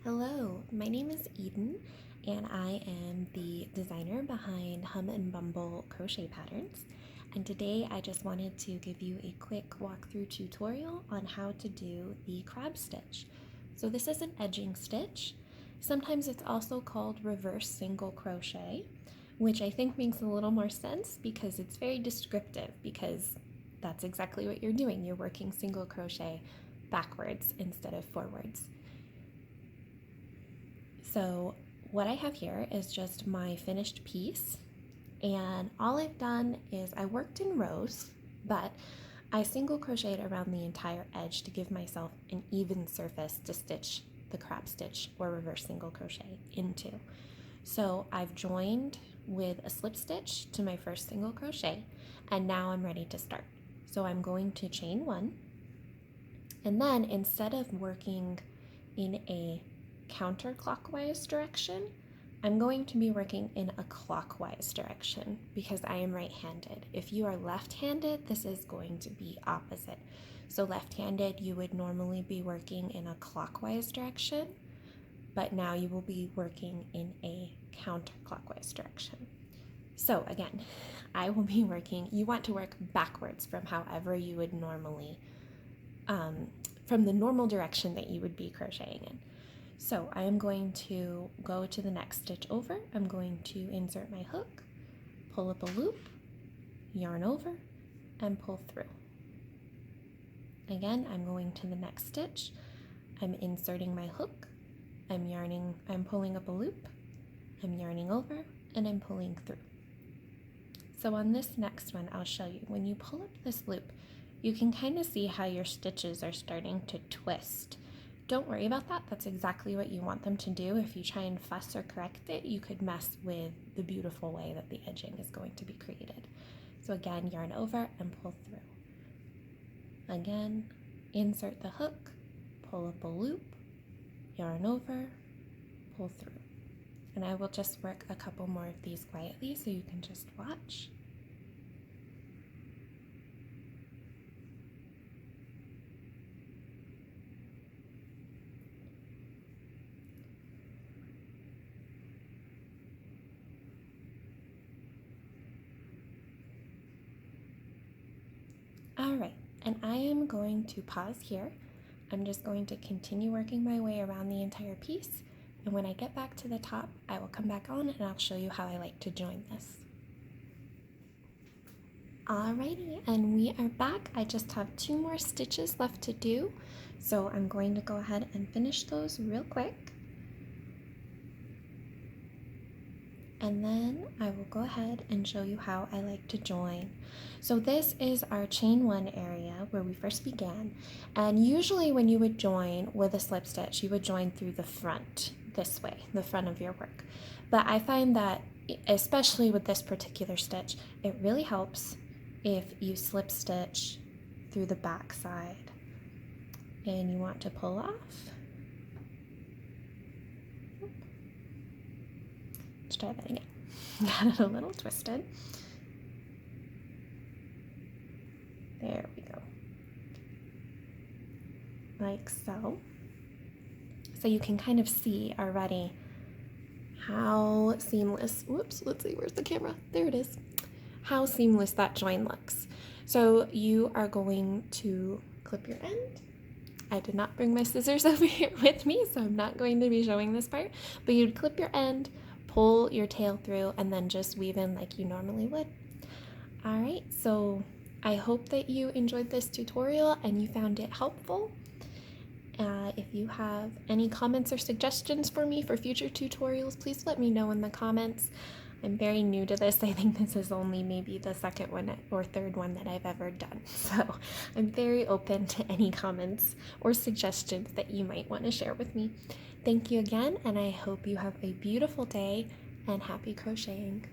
Hello, my name is Eden and I am the designer behind Hum and Bumble Crochet Patterns. And today I just wanted to give you a quick walkthrough tutorial on how to do the crab stitch. So this is an edging stitch. Sometimes it's also called reverse single crochet, which I think makes a little more sense because it's very descriptive, because that's exactly what you're doing. You're working single crochet backwards instead of forwards. So what I have here is just my finished piece, and all I've done is I worked in rows, but I single crocheted around the entire edge to give myself an even surface to stitch the crab stitch or reverse single crochet into. So I've joined with a slip stitch to my first single crochet, and now I'm ready to start. So I'm going to chain one, and then instead of working in a counterclockwise direction, I'm going to be working in a clockwise direction because I am right-handed. If you are left-handed, this is going to be opposite. So left-handed, you would normally be working in a clockwise direction, but now you will be working in a counterclockwise direction. So again, I will be working, you want to work backwards from however you would normally, from the normal direction that you would be crocheting in. So I am going to go to the next stitch over. I'm going to insert my hook, pull up a loop, yarn over, and pull through. Again, I'm going to the next stitch. I'm inserting my hook, I'm pulling up a loop, I'm yarning over, and I'm pulling through. So on this next one, I'll show you. When you pull up this loop, you can kind of see how your stitches are starting to twist. Don't worry about that. That's exactly what you want them to do. If you try and fuss or correct it, you could mess with the beautiful way that the edging is going to be created. So again, yarn over and pull through. Again, insert the hook, pull up a loop, yarn over, pull through. And I will just work a couple more of these quietly so you can just watch. All right, and I am going to pause here. I'm just going to continue working my way around the entire piece, and when I get back to the top, I will come back on and I'll show you how I like to join this. Alrighty, and we are back. I just have 2 more stitches left to do, so I'm going to go ahead and finish those real quick. And then I will go ahead and show you how I like to join. So this is our chain 1 area where we first began, and usually when you would join with a slip stitch, you would join through the front, this way, the front of your work. But I find that, especially with this particular stitch, it really helps if you slip stitch through the back side and you want to pull off. Let's try that again. Got it a little twisted. There we go. Like so. So you can kind of see already how seamless, whoops, let's see, where's the camera? There it is. How seamless that join looks. So you are going to clip your end. I did not bring my scissors over here with me, so I'm not going to be showing this part, but you'd clip your end, pull your tail through, and then just weave in like you normally would. All right, so I hope that you enjoyed this tutorial and you found it helpful. If you have any comments or suggestions for me for future tutorials, please let me know in the comments. I'm very new to this. I think this is only maybe the second one or third one that I've ever done. So I'm very open to any comments or suggestions that you might want to share with me. Thank you again, and I hope you have a beautiful day and happy crocheting.